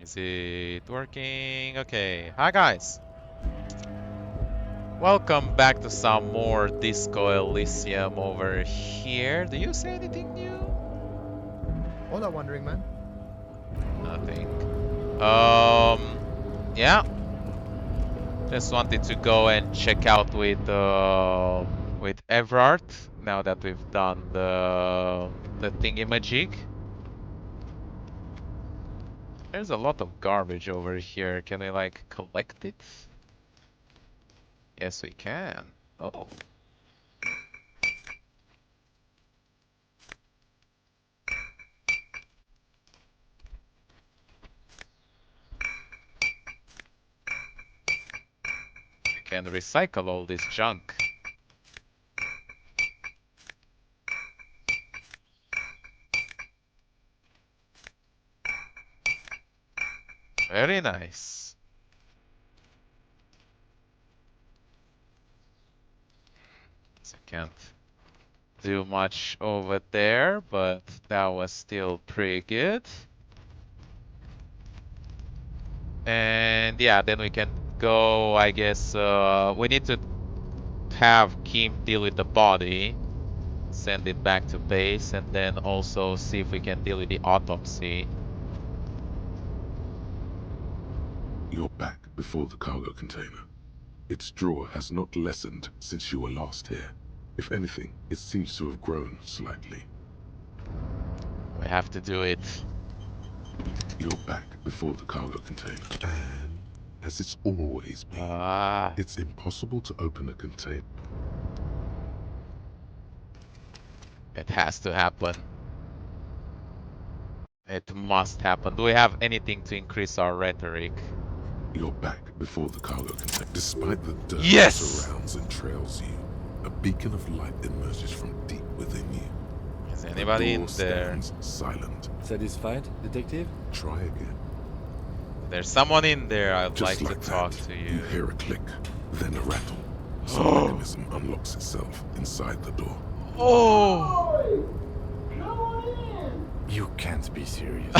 Is it working? Okay. Hi guys. Welcome back to some more Disco Elysium over here. Do you see anything new? Hola, Wandering Man. Nothing. Yeah. Just wanted to go and check out with Evrart now that we've done the thingy-majig. There's a lot of garbage over here. Can we like collect it? Yes, we can. Oh. We can recycle all this junk. Very nice. So can't do much over there, but that was still pretty good. And yeah, then we can go, I guess, we need to have Kim deal with the body, send it back to base, and then also see if we can deal with the autopsy. You're back before the cargo container. Its drawer has not lessened since you were last here. If anything, it seems to have grown slightly. We have to do it. You're back before the cargo container. And as it's always been, it's impossible to open a container. It has to happen. It must happen. Do we have anything to increase our rhetoric? You're back before the cargo container. Despite the dirt Yes! that surrounds and trails you, a beacon of light emerges from deep within you. Is anybody in there? Stands silent. Satisfied, detective? Try again. There's someone in there. I'd Just like to talk that, to you you. hear a click, then a rattle. Some mechanism unlocks itself inside the door. Oh! You can't be serious.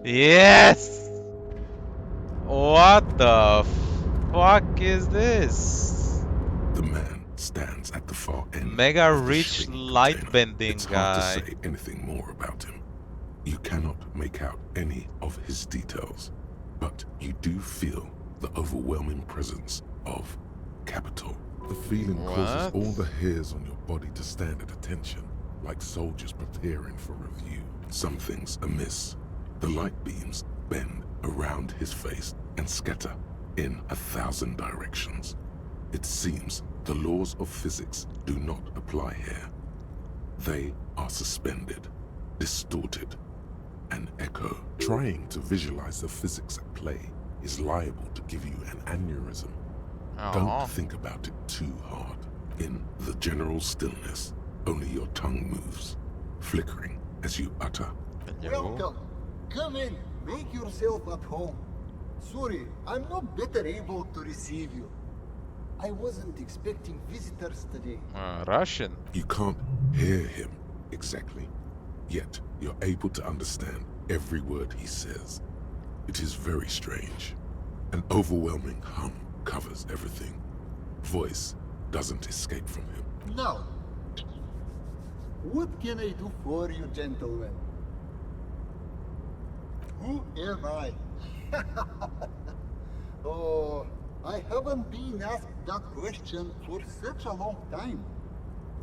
Yes! What the fuck is this? The man stands at the far end. Mega of the rich shipping light container. bending It's hard guy. to say anything more about him. You cannot make out any of his details, but you do feel the overwhelming presence of capital. The feeling causes What? all the hairs on your body to stand at attention, like soldiers preparing for review. Something's amiss. The light beams bend around his face and scatter in 1,000 directions. It seems the laws of physics do not apply here. They are suspended, distorted, and echo. Trying to visualize the physics at play is liable to give you an aneurysm. Aw. Don't think about it too hard. In the general stillness, only your tongue moves, flickering as you utter. Welcome. Come in. Make yourself at home. Sorry, I'm not better able to receive you. I wasn't expecting visitors today. Russian. You can't hear him exactly, yet you're able to understand every word he says. It is very strange. An overwhelming hum covers everything. Voice doesn't escape from him. Now, what can I do for you, gentlemen? Who am I? Oh, I haven't been asked that question for such a long time.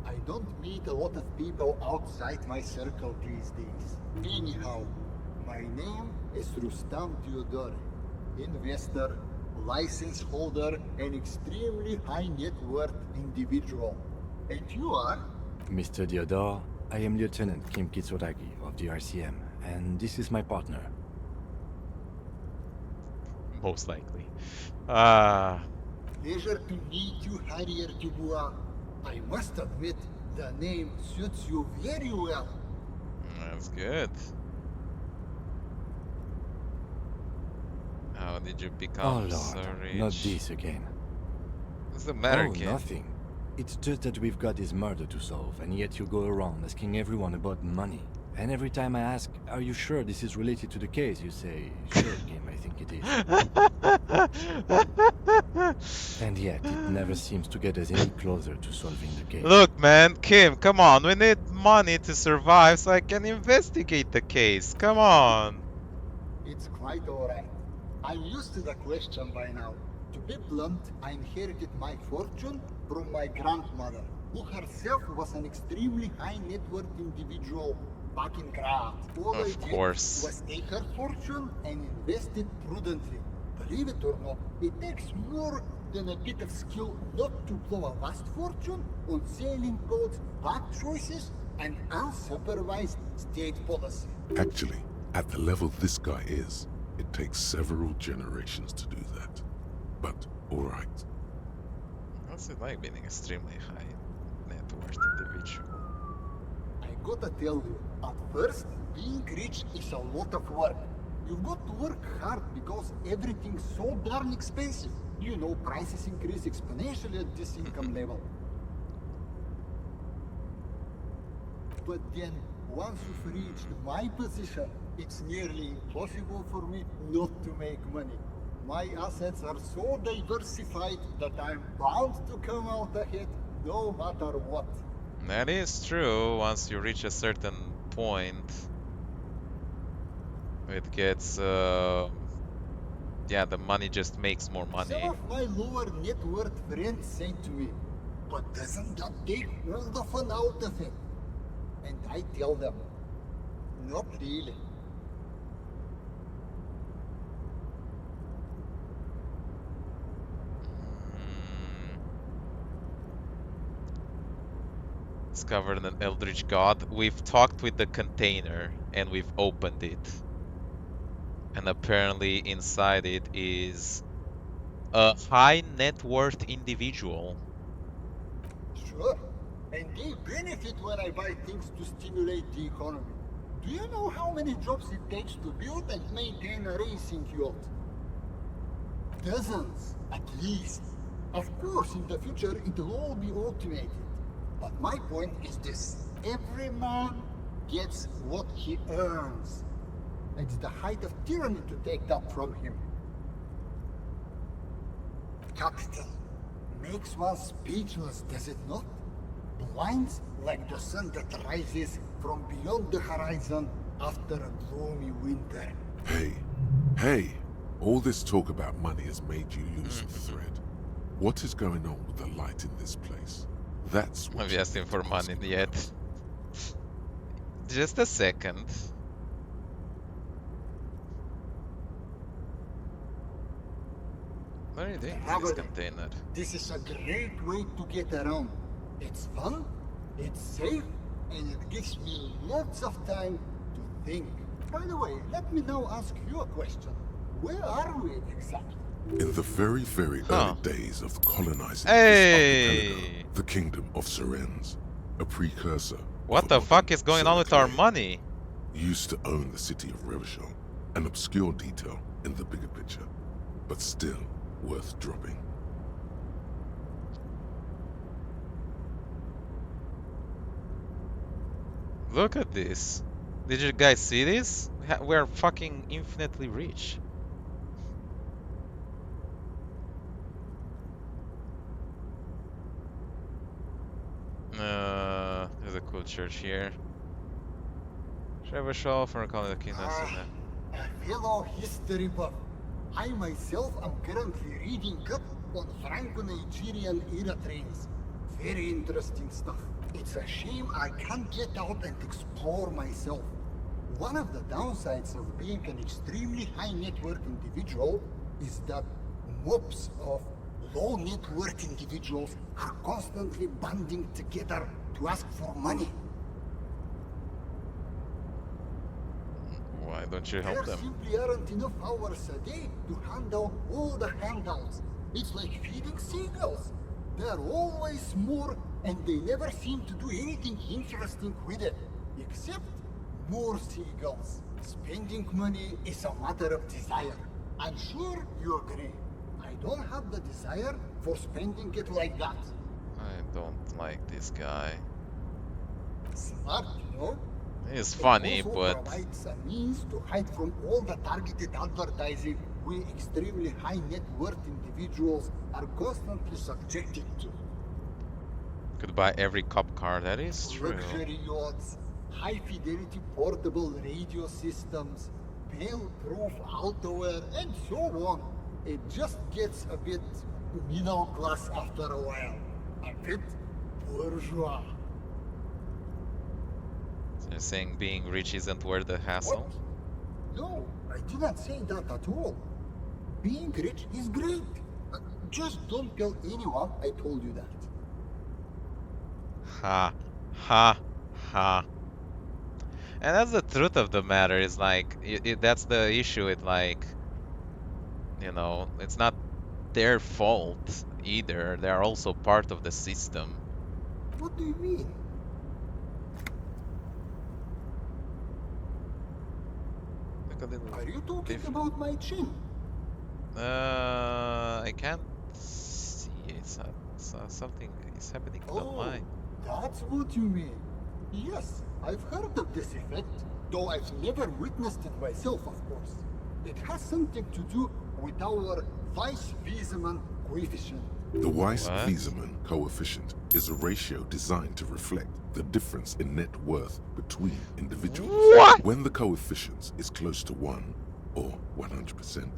I don't meet a lot of people outside my circle these days. Anyhow, my name is Rustam Theodore, investor, license holder, and extremely high net worth individual. And you are? Mr. Diodor, I am Lieutenant Kim Kitsuragi of the RCM, and this is my partner. Most likely. Pleasure to meet you, Harrier Dubois. I must admit, the name suits you very well. That's good. How did you Oh become Lord, so rich? not this again. What's the matter, Oh, kid? nothing. It's just that we've got this murder to solve, and yet you go around asking everyone about money. And every time I ask, are you sure this is related to the case, you say, sure, Kim, I think it is. And yet, it never seems to get us any closer to solving the case. Look, man, Kim, come on. We need money to survive so I can investigate the case. Come on. It's quite alright. I'm used to the question by now. To be blunt, I inherited my fortune from my grandmother, who herself was an extremely high net worth individual back in Graz. All I did was take her fortune and invest it prudently. Believe it or not, it takes more than a bit of skill not to blow a vast fortune on sailing codes, bad choices, and unsupervised state policy. Actually, at the level this guy is, it takes several generations to do that. But, alright. What's it like being extremely high net worth individual? I gotta tell you, at first, being rich is a lot of work. You've got to work hard because everything's so darn expensive. You know, prices increase exponentially at this income level. But then, once you've reached my position, it's nearly impossible for me not to make money. My assets are so diversified that I'm bound to come out ahead no matter what. That is true. Once you reach a certain point, it gets, yeah, the money just makes more money. Some of my lower net worth friends say to me, but doesn't that take all the fun out of it? And I tell them, not really. Discovered an eldritch god. We've talked with the container and we've opened it. And apparently inside it is a high net worth individual. Sure, and they benefit when I buy things to stimulate the economy. Do you know how many jobs it takes to build and maintain a racing yacht? Dozens, at least. Of course, in the future, it'll all be automated. But my point is this. Every man gets what he earns. It's the height of tyranny to take that from him. Capital makes one speechless, does it not? Blinds like the sun that rises from beyond the horizon after a gloomy winter. Hey, all this talk about money has made you lose the thread. What is going on with the light in this place? That's what Have you asked him for money yet? Just a second. What are you doing with this container? This is a great way to get around. It's fun, it's safe, and it gives me lots of time to think. By the way, let me now ask you a question. Where are we exactly? In the very, very early days of colonizing Hey! this archipelago, the kingdom of Sirens, a precursor. What the fuck is going on with our money? Used to own the city of Revachol, an obscure detail in the bigger picture, but still worth dropping. Look at this. Did you guys see this? We're fucking infinitely rich. There's a cool church here. Revachol from calling the kingdom. A fellow history buff. I myself am currently reading up on Franco-Nigerian era trains. Very interesting stuff. It's a shame I can't get out and explore myself. One of the downsides of being an extremely high net worth individual is that mobs of low net worth individuals are constantly banding together to ask for money. Why don't you help There them? simply aren't enough hours a day to hand out all the handouts. It's like feeding seagulls. There are always more, and they never seem to do anything interesting with it, except more seagulls. Spending money is a matter of desire. I'm sure you agree. I don't have the desire for spending it like that. I don't like this guy. Smart, you know? It's It funny, also but provides a means to hide from all the targeted advertising we extremely high net worth individuals are constantly subjected to. could buy every cop car. That is true. Luxury yachts, high fidelity portable radio systems, fail-proof outerwear, and so on. It just gets a bit middle class after a while. A bit bourgeois. So you're saying being rich isn't worth the hassle? What? No, I didn't say that at all. Being rich is great. Just don't tell anyone I told you that. Ha, ha, ha. And that's the truth of the matter. Is like that's the issue. It like, you know, it's not their fault either. They're also part of the system. What do you mean? Look a little. Are you talking If- about my chin? I can't see it. Something is happening to Oh, mine. that's what you mean. Yes, I've heard of this effect, though I've never witnessed it myself, of course. It has something to do with our Weiss-Wiesemann coefficient. The What? Weiss-Wiesemann coefficient is a ratio designed to reflect the difference in net worth between individuals. What? When the coefficient is close to 1, or 100%,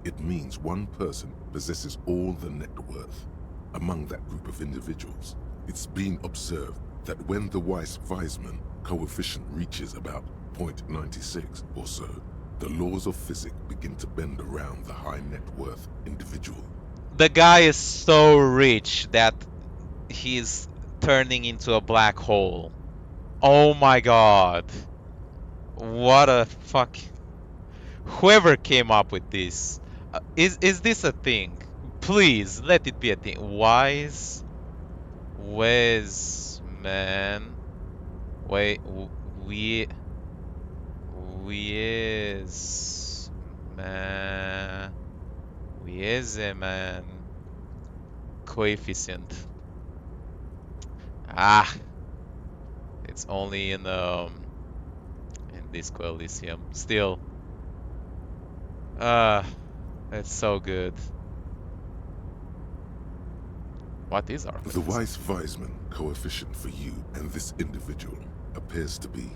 it means one person possesses all the net worth. Among that group of individuals, it's been observed that when the Weiss-Wiesemann coefficient reaches about 0.96 or so, the laws of physics begin to bend around the high net worth individual. The guy is so rich that he's turning into a black hole. Oh my god. What a fuck. Whoever came up with this. Is this a thing? Please, let it be a thing. Wise man. Wait, Wiesemann coefficient. Ah, it's only in Disco Elysium. Still, it's so good. What is our The Weiss-Wiesemann coefficient for you and this individual appears to be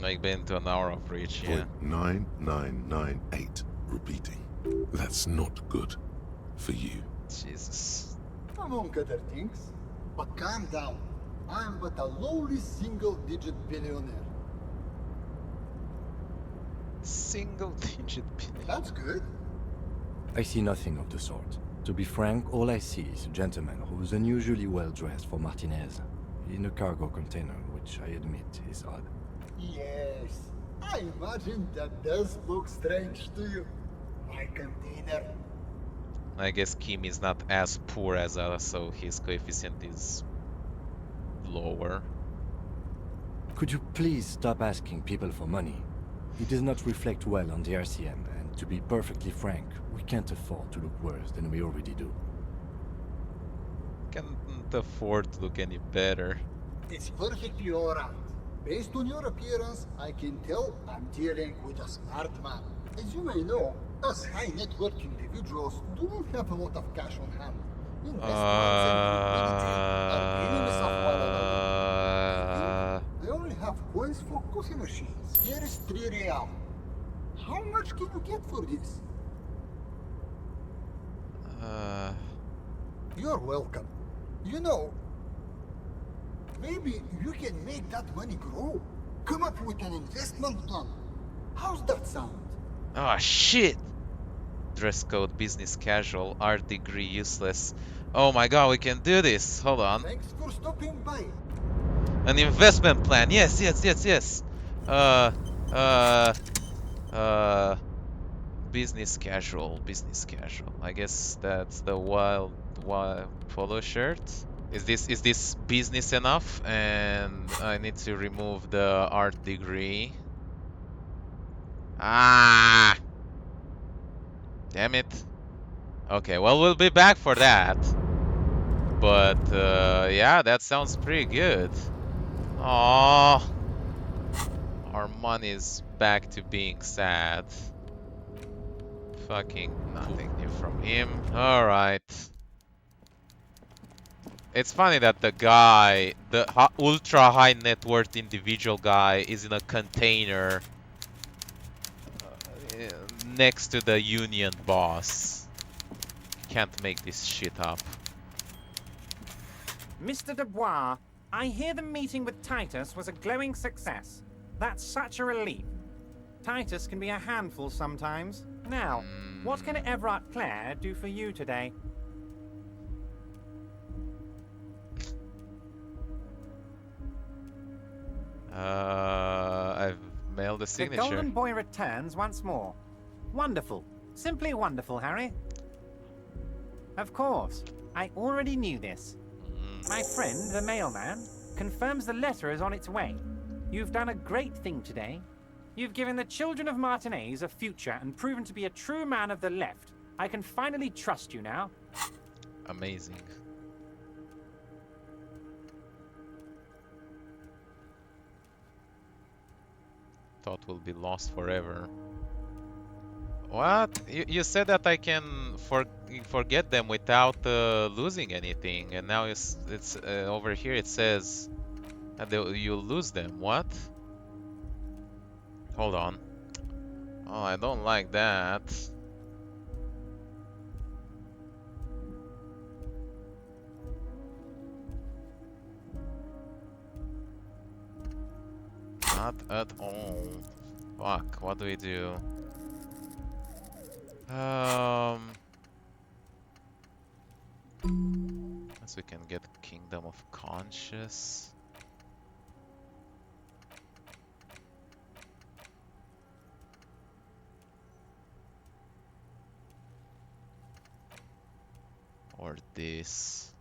like been to an hour of reach, yeah. 0.9998. Repeating. That's not good for you. Jesus. Among other things. But calm down. I am but a lowly single-digit billionaire. Single digit billion. That's good. I see nothing of the sort. To be frank, all I see is a gentleman who's unusually well dressed for Martinez, in a cargo container, which I admit is odd. Yes, I imagine that does look strange to you. My container. I guess Kim is not as poor as us, so his coefficient is lower. Could you please stop asking people for money? It does not reflect well on the RCM, and to be perfectly frank, we can't afford to look worse than we already do. Can't afford to look any better. It's perfectly alright. Based on your appearance, I can tell I'm dealing with a smart man. As you may know, us high net worth individuals do not have a lot of cash on hand. Investments and liquidity are enemies of one another. I only have coins for coffee machines. Here is 3 real. How much can you get for this? You're welcome. You know, maybe you can make that money grow. Come up with an investment plan. How's that sound? Oh shit! Dress code, business casual, art degree useless. Oh my god, we can do this! Hold on. Thanks for stopping by. An investment plan. Yes. Business casual. I guess that's the wild polo shirt. Is this business enough? And I need to remove the art degree. Ah! Damn it. Okay, well, we'll be back for that. But yeah, that sounds pretty good. Aww. One is back to being sad. Fucking nothing new from him. Alright. It's funny that the guy, the ultra high net worth individual guy, is in a container next to the union boss. Can't make this shit up. Mr. Dubois, I hear the meeting with Titus was a glowing success. That's such a relief. Titus can be a handful sometimes. Now, what can Evrart Claire do for you today? I've mailed a The signature. Golden Boy returns once more. Wonderful. Simply wonderful, Harry. Of course. I already knew this. My friend, the mailman, confirms the letter is on its way. You've done a great thing today. You've given the children of Martinez a future and proven to be a true man of the left. I can finally trust you now. Amazing. Thought will be lost forever. What? You said that I can forget them without losing anything, and now it's over here. It says that you'll lose them. What? Hold on. Oh, I don't like that. Not at all. Fuck, what do we do? Unless we can get Kingdom of Conscious. Or this.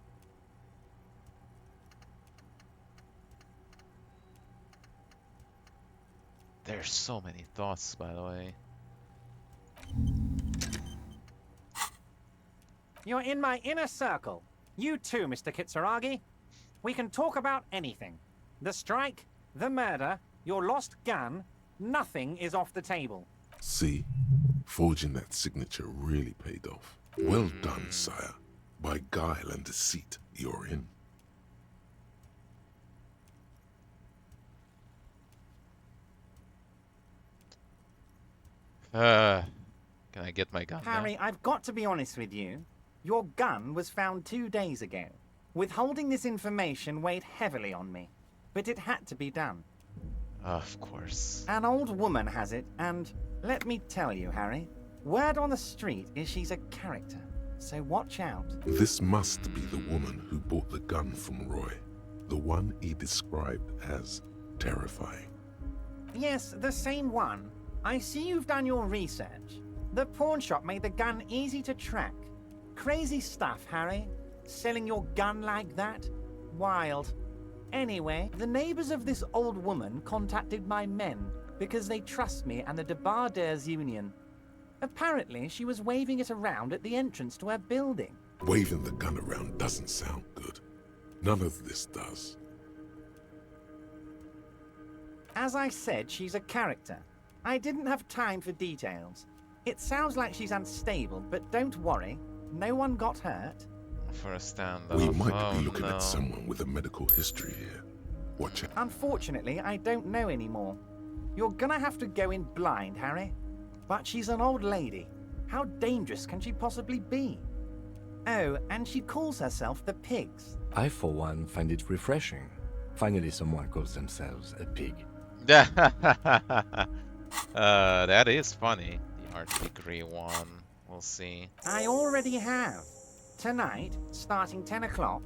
There's so many thoughts, by the way. You're in my inner circle. You too, Mr. Kitsuragi. We can talk about anything. The strike, the murder, your lost gun, nothing is off the table. See? Forging that signature really paid off. Well done, sire. By guile and deceit, you're in. Can I get my gun Harry, now? I've got to be honest with you. Your gun was found 2 days ago. Withholding this information weighed heavily on me, but it had to be done. Of course. An old woman has it, and let me tell you, Harry, word on the street is she's a character, so watch out. This must be the woman who bought the gun from Roy. The one he described as terrifying. Yes, the same one. I see you've done your research. The pawn shop made the gun easy to track. Crazy stuff, Harry. Selling your gun like that? Wild. Anyway, the neighbors of this old woman contacted my men because they trust me and the Debardeurs Union. Apparently, she was waving it around at the entrance to her building. Waving the gun around doesn't sound good. None of this does. As I said, she's a character. I didn't have time for details. It sounds like she's unstable, but don't worry. No one got hurt. For a standoff. We might Oh, be looking no. at someone with a medical history here. Watch out. Unfortunately, I don't know anymore. You're gonna have to go in blind, Harry. But she's an old lady. How dangerous can she possibly be? Oh, and she calls herself the Pigs. I, for one, find it refreshing. Finally, someone calls themselves a pig. That is funny. The art degree one. We'll see. I already have. Tonight, starting 10 o'clock,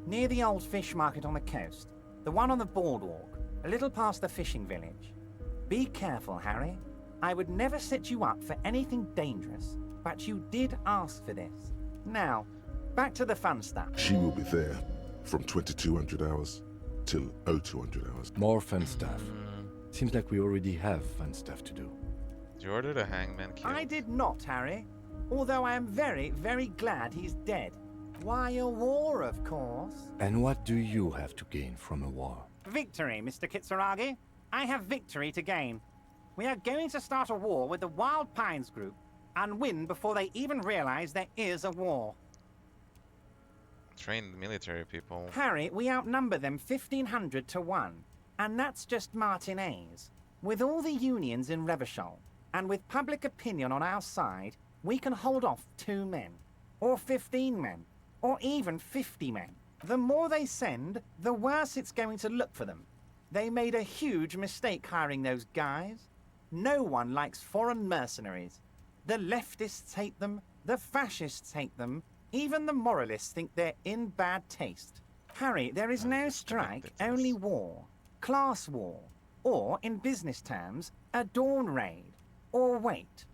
near the old fish market on the coast. The one on the boardwalk, a little past the fishing village. Be careful, Harry. I would never set you up for anything dangerous, but you did ask for this. Now, back to the fun stuff. She will be there from 2200 hours till 0200 hours. More fun stuff. Seems like we already have fun stuff to do. Did you order the hangman kill? I did not, Harry. Although I am very, very glad he's dead. Why, a war, of course. And what do you have to gain from a war? Victory, Mr. Kitsuragi. I have victory to gain. We are going to start a war with the Wild Pines group and win before they even realize there is a war. Trained military people. Harry, we outnumber them 1,500 to 1. And that's just Martinez. With all the unions in Revachol, and with public opinion on our side, we can hold off 2 men, or 15 men, or even 50 men. The more they send, the worse it's going to look for them. They made a huge mistake hiring those guys. No one likes foreign mercenaries. The leftists hate them, the fascists hate them, even the moralists think they're in bad taste. Harry, there is no strike, only war. Class war. Or, in business terms, a dawn raid. Or wait.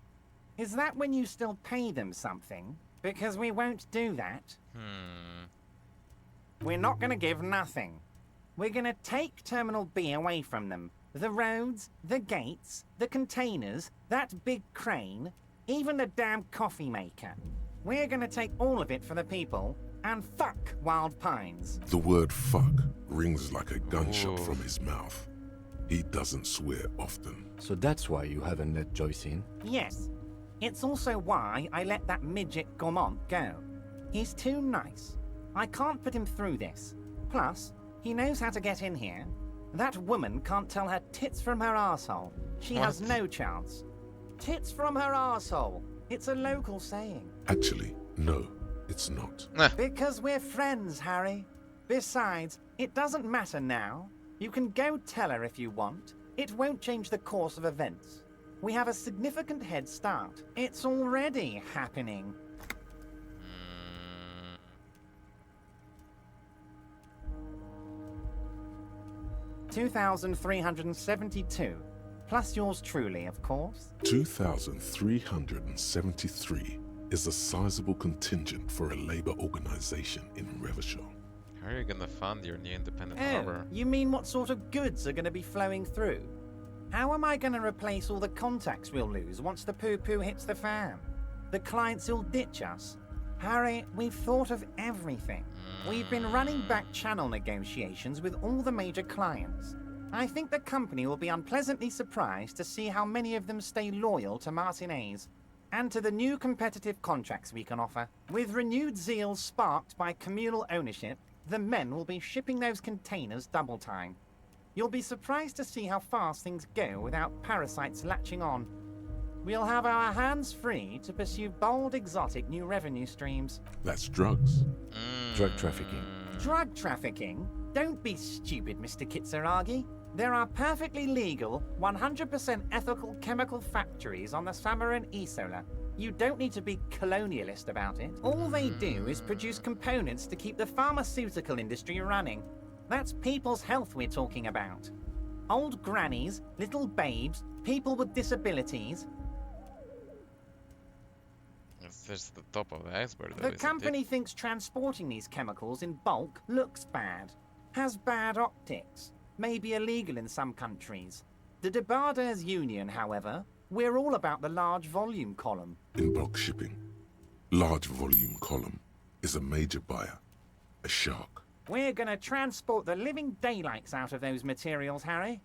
Is that when you still pay them something? Because we won't do that. We're not gonna give nothing. We're gonna take Terminal B away from them. The roads, the gates, the containers, that big crane, even the damn coffee maker. We're gonna take all of it for the people, and fuck Wild Pines. The word fuck rings like a gunshot from his mouth. He doesn't swear often. So that's why you haven't let Joyce in? Yes. It's also why I let that midget Gaumont go. He's too nice. I can't put him through this. Plus, he knows how to get in here. That woman can't tell her tits from her arsehole. She has no chance. Tits from her arsehole. It's a local saying. Actually, no, it's not. Because we're friends, Harry. Besides, it doesn't matter now. You can go tell her if you want. It won't change the course of events. We have a significant head start. It's already happening. 2,372. Plus yours truly, of course. 2,373 is a sizable contingent for a labor organization in Revachol. How are you gonna fund your new independent harbor? You mean what sort of goods are going to be flowing through? How am I going to replace all the contacts we'll lose once the poo-poo hits the fan? The clients who'll ditch us? Harry, we've thought of everything. We've been running back channel negotiations with all the major clients. I think the company will be unpleasantly surprised to see how many of them stay loyal to Martinez and to the new competitive contracts we can offer. With renewed zeal sparked by communal ownership, the men will be shipping those containers double time. You'll be surprised to see how fast things go without parasites latching on. We'll have our hands free to pursue bold, exotic new revenue streams. That's drugs. Drug trafficking. Drug trafficking? Don't be stupid, Mr. Kitsuragi. There are perfectly legal, 100% ethical chemical factories on the Samaran Isola. You don't need to be colonialist about it. All they do is produce components to keep the pharmaceutical industry running. That's people's health we're talking about. Old grannies, little babes, people with disabilities. It's just the top of the iceberg, though, The isn't company thinks transporting these chemicals in bulk looks bad, has bad optics, may be illegal in some countries. The Debarders Union, however, we're all about the large volume column. In bulk shipping, large volume column is a major buyer, a shark. We're gonna transport the living daylights out of those materials, Harry.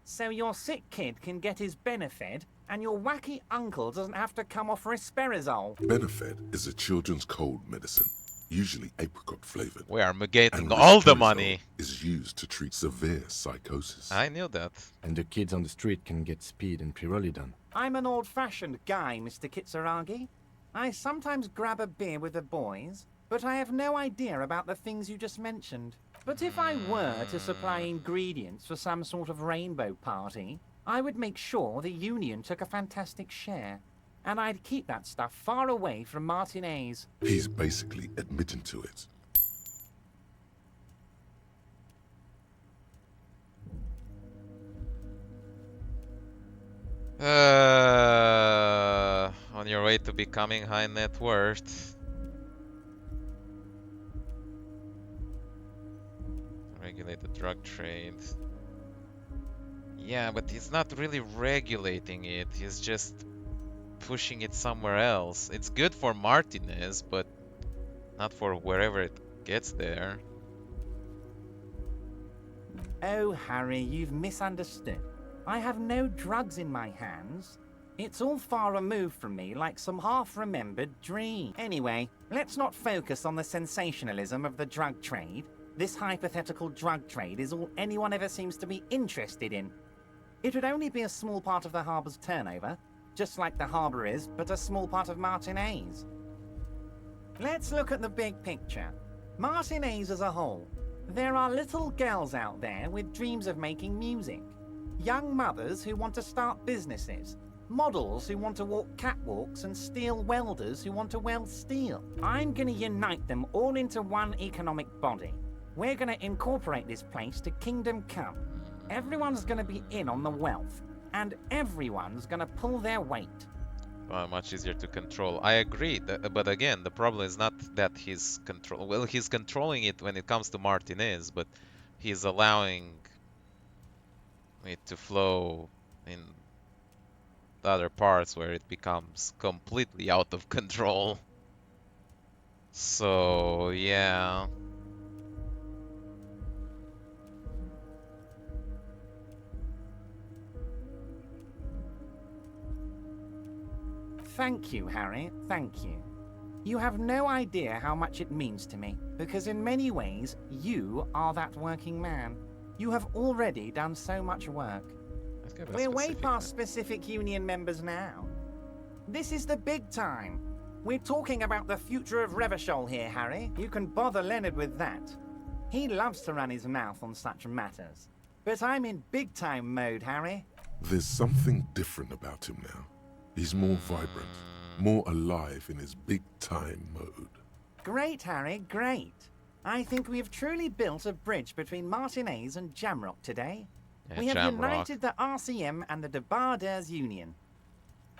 So your sick kid can get his Benefed, and your wacky uncle doesn't have to come off risperazole. Benefed is a children's cold medicine, usually apricot flavored. We are negating And all the risperazole money. is used to treat severe psychosis. I knew that. And the kids on the street can get speed and pyrrolidon. I'm an old-fashioned guy, Mr. Kitsuragi. I sometimes grab a beer with the boys, but I have no idea about the things you just mentioned. But if I were to supply ingredients for some sort of rainbow party, I would make sure the Union took a fantastic share. And I'd keep that stuff far away from Martinez. He's basically admitting to it. On your way to becoming high net worth. Regulate the drug trade. Yeah, but he's not really regulating it. He's just pushing it somewhere else. It's good for Martinez, but not for wherever it gets there. Oh, Harry, you've misunderstood. I have no drugs in my hands. It's all far removed from me, like some half-remembered dream. Anyway, let's not focus on the sensationalism of the drug trade. This hypothetical drug trade is all anyone ever seems to be interested in. It would only be a small part of the harbour's turnover, just like the harbour is, but a small part of Martinez. Let's look at the big picture. Martinez as a whole. There are little girls out there with dreams of making music. Young mothers who want to start businesses. Models who want to walk catwalks and steel welders who want to weld steel. I'm gonna unite them all into one economic body. We're gonna incorporate this place to Kingdom Come. Everyone's gonna be in on the wealth, and everyone's gonna pull their weight. Much easier to control. I agree, but again, the problem is not that he's he's controlling it when it comes to Martinez, but he's allowing it to flow in the other parts where it becomes completely out of control. So, yeah. Thank you, Harry, thank you. You have no idea how much it means to me, because in many ways, you are that working man. You have already done so much work. We're way past specific union members now. This is the big time. We're talking about the future of Revachol here, Harry. You can bother Leonard with that. He loves to run his mouth on such matters. But I'm in big time mode, Harry. There's something different about him now. He's more vibrant, more alive in his big-time mode. Great, Harry, great. I think we've truly built a bridge between Martinez and Jamrock today. Yeah, We have Jamrock. united the RCM and the Debarders Union.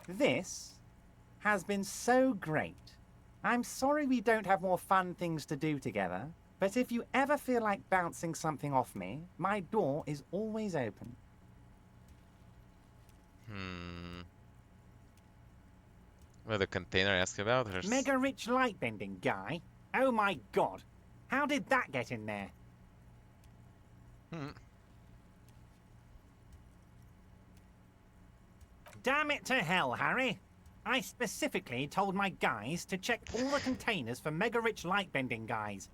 This has been so great. I'm sorry we don't have more fun things to do together, but if you ever feel like bouncing something off me, my door is always open. What the container asked about? Mega rich lightbending guy? Oh my god. How did that get in there? Damn it to hell, Harry. I specifically told my guys to check all the containers for mega rich lightbending guys.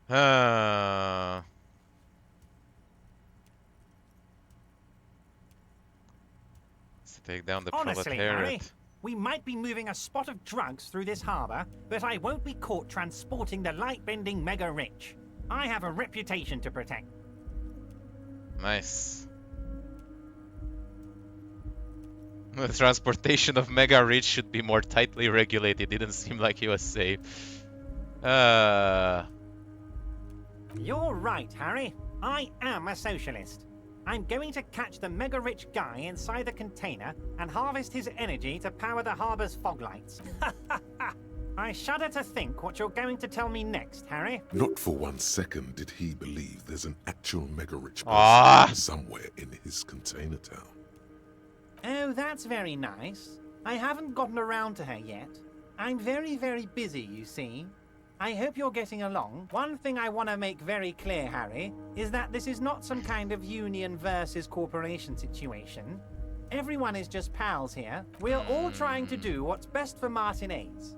To take down the Honestly, Harry, proletariat. we might be moving a spot of drugs through this harbour, but I won't be caught transporting the lightbending mega rich. I have a reputation to protect. Nice. The transportation of Mega Rich should be more tightly regulated. Didn't seem like he was safe. You're right, Harry. I am a socialist. I'm going to catch the mega rich guy inside the container and harvest his energy to power the harbour's fog lights. I shudder to think what you're going to tell me next, Harry. Not for 1 second did he believe there's an actual mega-rich Ah. person somewhere in his container town. Oh, that's very nice. I haven't gotten around to her yet. I'm very, very busy, you see. I hope you're getting along. One thing I want to make very clear, Harry, is that this is not some kind of union versus corporation situation. Everyone is just pals here. We're all trying to do what's best for Martinez.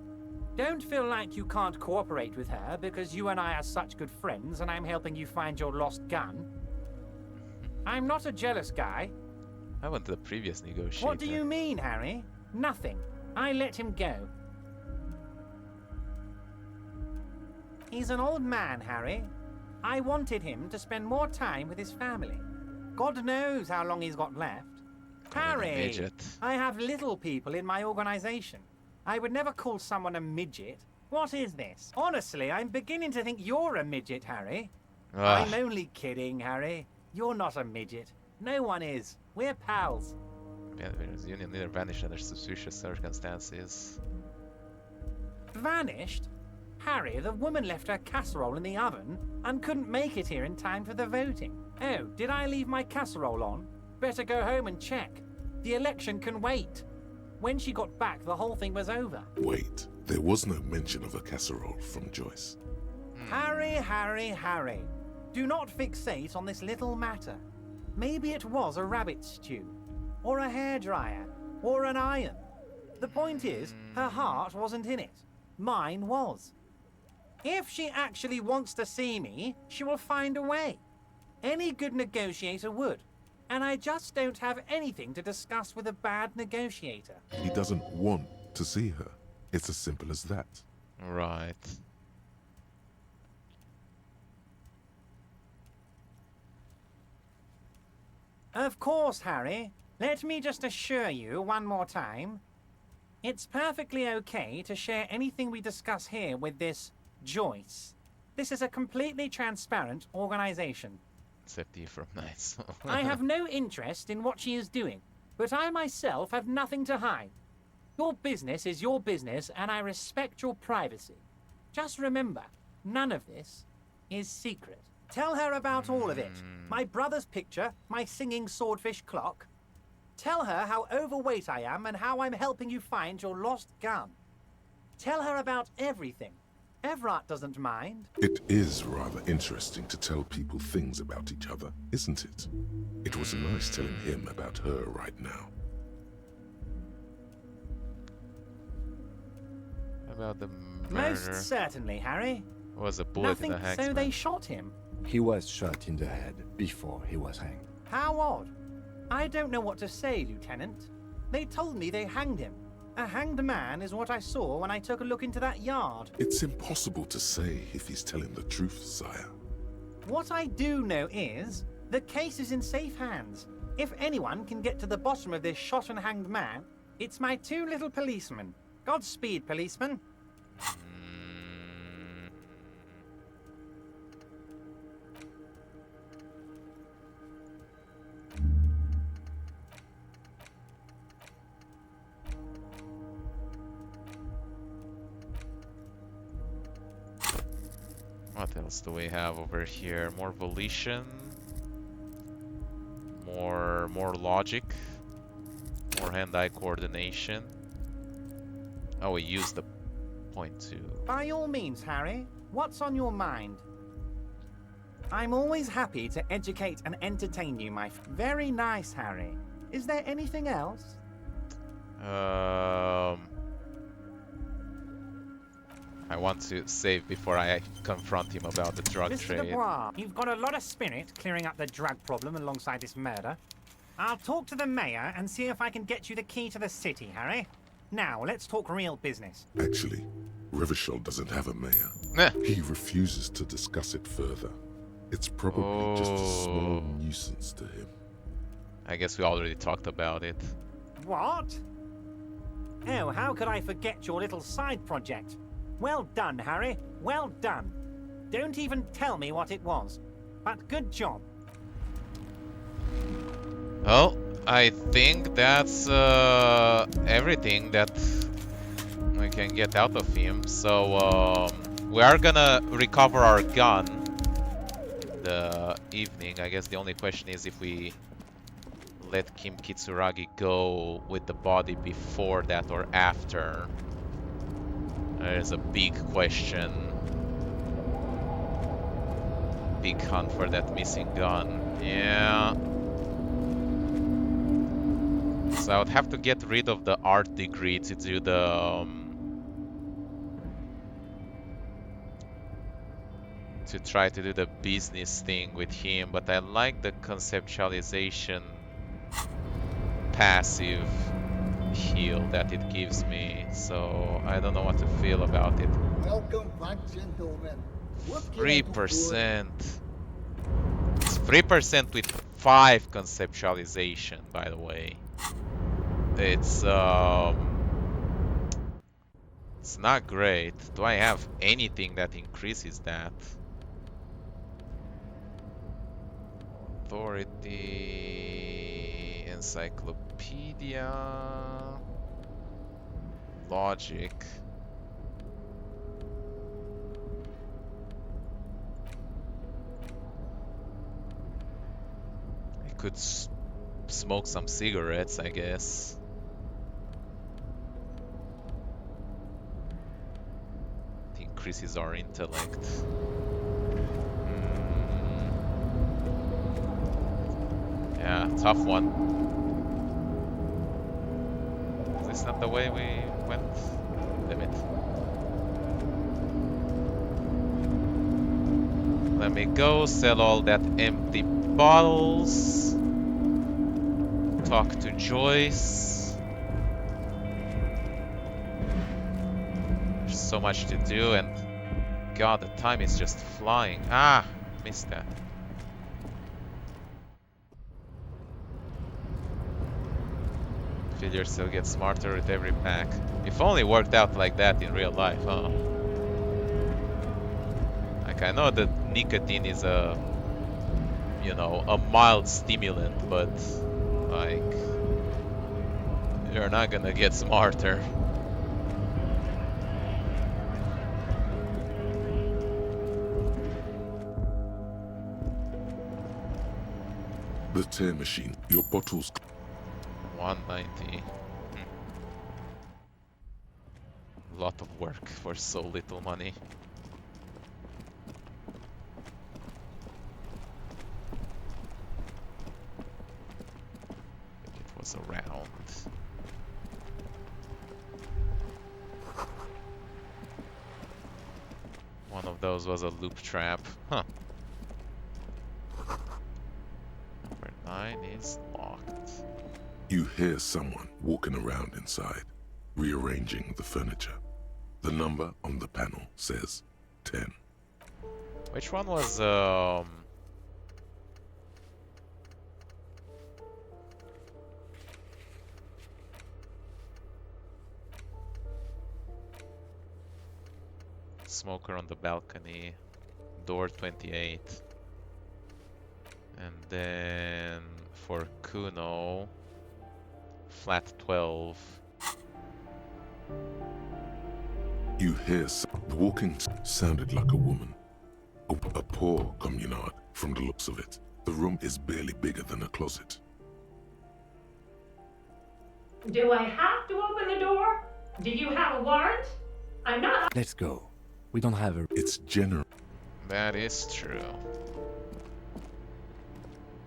Don't feel like you can't cooperate with her because you and I are such good friends and I'm helping you find your lost gun. I'm not a jealous guy. I went to the previous negotiator. What do you mean, Harry? Nothing. I let him go. He's an old man, Harry. I wanted him to spend more time with his family. God knows how long he's got left. Harry, midget. I have little people in my organization. I would never call someone a midget. What is this? Honestly, I'm beginning to think you're a midget, Harry. Ugh. I'm only kidding, Harry. You're not a midget. No one is. We're pals. Yeah, the union leader vanished under suspicious circumstances. Vanished? Harry, the woman left her casserole in the oven and couldn't make it here in time for the voting. Oh, did I leave my casserole on? Better go home and check. The election can wait. When she got back, the whole thing was over. Wait, there was no mention of a casserole from Joyce. Harry, Harry, Harry. Do not fixate on this little matter. Maybe it was a rabbit stew, or a hairdryer, or an iron. The point is, her heart wasn't in it. Mine was. If she actually wants to see me, she will find a way. Any good negotiator would. And I just don't have anything to discuss with a bad negotiator. He doesn't want to see her. It's as simple as that. Right. Of course, Harry. Let me just assure you one more time. It's perfectly okay to share anything we discuss here with this Joyce. This is a completely transparent organization. Except Evrart, nice. I have no interest in what she is doing, but I myself have nothing to hide. Your business is your business, and I respect your privacy. Just remember, none of this is secret. Tell her about all of it. My brother's picture, my singing swordfish clock. Tell her how overweight I am and how I'm helping you find your lost gun. Tell her about everything. Evrart doesn't mind. It is rather interesting to tell people things about each other, isn't it? It was nice telling him about her right now. About the murder. Most certainly, Harry. Was a bullet Nothing, in the so hangman. they shot him. He was shot in the head before he was hanged. How odd. I don't know what to say, Lieutenant. They told me they hanged him. A hanged man is what I saw when I took a look into that yard. It's impossible to say if he's telling the truth, sire. What I do know is, the case is in safe hands. If anyone can get to the bottom of this shot and hanged man, it's my two little policemen. Godspeed, policeman. What else do we have over here? More volition, more logic, more hand-eye coordination. Oh, we used the point two. By all means, Harry. What's on your mind? I'm always happy to educate and entertain you, Very nice, Harry. Is there anything else? I want to save before I confront him about the drug Mr. trade. Dubois, you've got a lot of spirit clearing up the drug problem alongside this murder. I'll talk to the mayor and see if I can get you the key to the city, Harry. Now, let's talk real business. Actually, Revachol doesn't have a mayor. Meh. He refuses to discuss it further. It's probably just a small nuisance to him. I guess we already talked about it. What? Oh, how could I forget your little side project? Well done, Harry. Well done. Don't even tell me what it was. But good job. Well, I think that's everything that we can get out of him. So we are gonna recover our gun in the evening. I guess the only question is if we let Kim Kitsuragi go with the body before that or after. There's a big question. Big hunt for that missing gun. Yeah. So I would have to get rid of the art degree to do the to try to do the business thing with him, but I like the conceptualization passive heal that it gives me, so I don't know what to feel about it. Welcome back, gentlemen. What can I do for- 3%. It's 3% with 5 conceptualization, by the way. It's not great. Do I have anything that increases that? Authority, encyclopedia, logic. I could smoke some cigarettes, I guess. It increases our intellect. Yeah, tough one. Is this not the way we went? Damn it. Let me go sell all that empty bottles. Talk to Joyce. There's so much to do, and God, the time is just flying. Ah, missed that. Feel yourself get smarter with every pack. If only worked out like that in real life, huh? Like, I know that nicotine is a, you know, a mild stimulant, but like, you're not gonna get smarter. The tear machine. Your bottles. 190. Lot of work for so little money. It was around. One of those was a loop trap. Huh. Number 9 is locked. You hear someone walking around inside, rearranging the furniture. The number on the panel says 10. Which one was smoker on the balcony, door 28. And then for Kuno, flat 12. You hear the walking sounded like a woman. A poor communard from the looks of it. The room is barely bigger than a closet. Do I have to open the door? Do you have a warrant? I'm not. Let's go. We don't have a... It's general. That is true.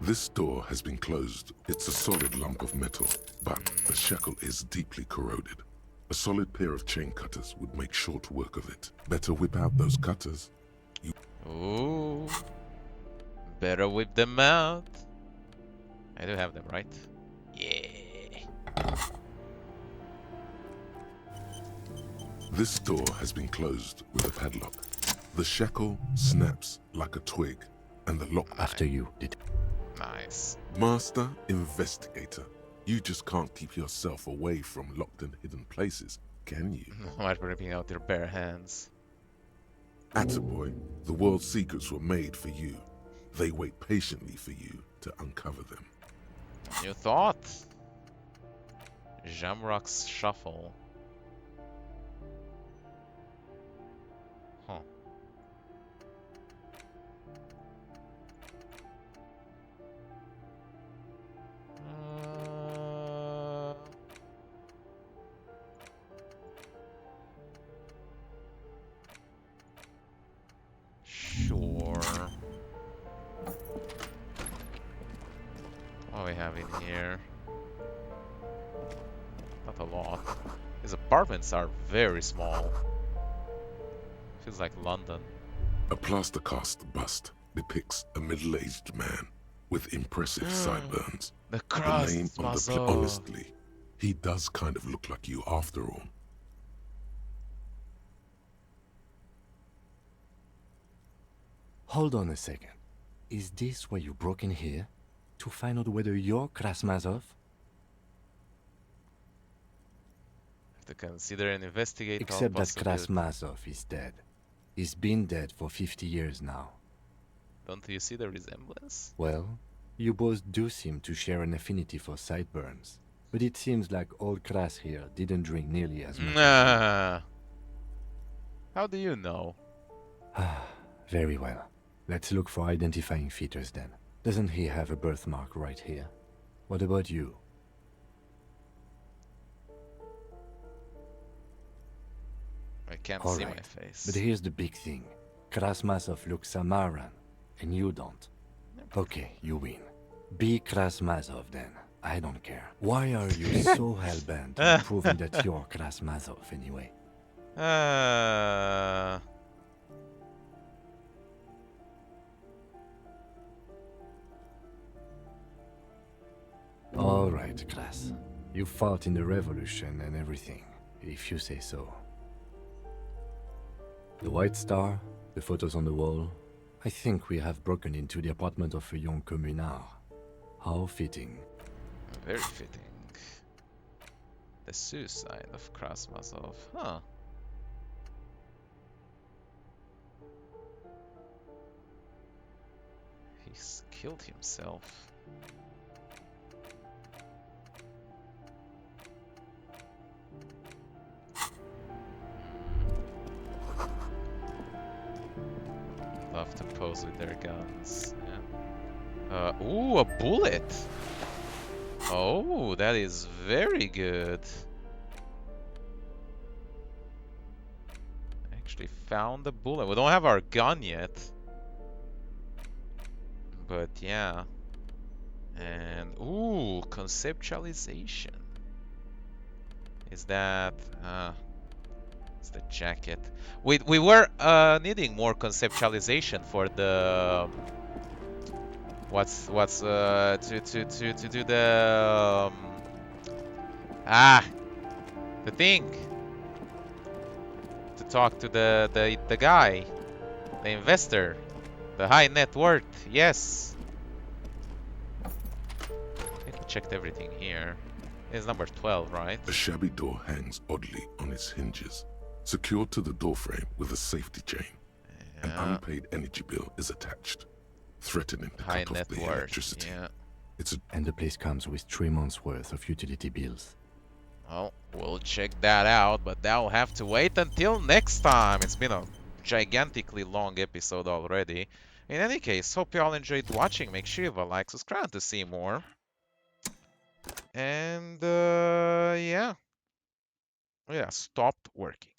This door has been closed. It's a solid lump of metal, but the shackle is deeply corroded. A solid pair of chain cutters would make short work of it. Better whip out those cutters. Ooh. Better whip them out. I do have them, right? Yeah. This door has been closed with a padlock. The shackle snaps like a twig, and the lock... After you, did... Nice. Master Investigator, you just can't keep yourself away from locked and hidden places, can you? Not ripping out your bare hands. Attaboy, the world's secrets were made for you. They wait patiently for you to uncover them. You thought? Jamrock's Shuffle. Huh. Sure. What do we have in here? Not a lot. His apartments are very small. Feels like London. A plaster cast bust depicts a middle-aged man with impressive sideburns. The The crust name on the muzzle. honestly, he does kind of look like you after all. Hold on a second. Is this why you broke in here? To find out whether you're Krasmazov? Have to consider and investigate all Except that possibilities. Krasmazov is dead. He's been dead for 50 years now. Don't you see the resemblance? Well, you both do seem to share an affinity for sideburns. But it seems like old Kras here didn't drink nearly as much. Nah. How do you know? Very well. Let's look for identifying features then. Doesn't he have a birthmark right here? What about you? I can't All see right. my face. But here's the big thing. Krasmazov looks Samaran, and you don't. Okay, you win. Be Krasmazov then. I don't care. Why are you so hell-bent on proving that you're Krasmazov anyway? All right, Kras. You fought in the revolution and everything, if you say so. The White Star, the photos on the wall. I think we have broken into the apartment of a young communard. How fitting. Very fitting. The suicide of Krasmazov. Huh. He's killed himself. Love to pose with their guns. Yeah. Ooh, a bullet! Oh, that is very good. Actually found the bullet. We don't have our gun yet. But yeah. And ooh, conceptualization. Is that it's the jacket. We were needing more conceptualization for the to do the the thing, to talk to the guy, the investor, the high net worth. Yes, I think we checked everything here. It's number 12, right? The shabby door hangs oddly on its hinges, secured to the doorframe with a safety chain. An unpaid energy bill is attached, threatening to High cut net off the worth. electricity. Yeah. And the place comes with 3 months' worth of utility bills. Well, we'll check that out, but that'll have to wait until next time. It's been a gigantically long episode already. In any case, hope you all enjoyed watching. Make sure you have a like, subscribe to see more. And yeah, stopped working.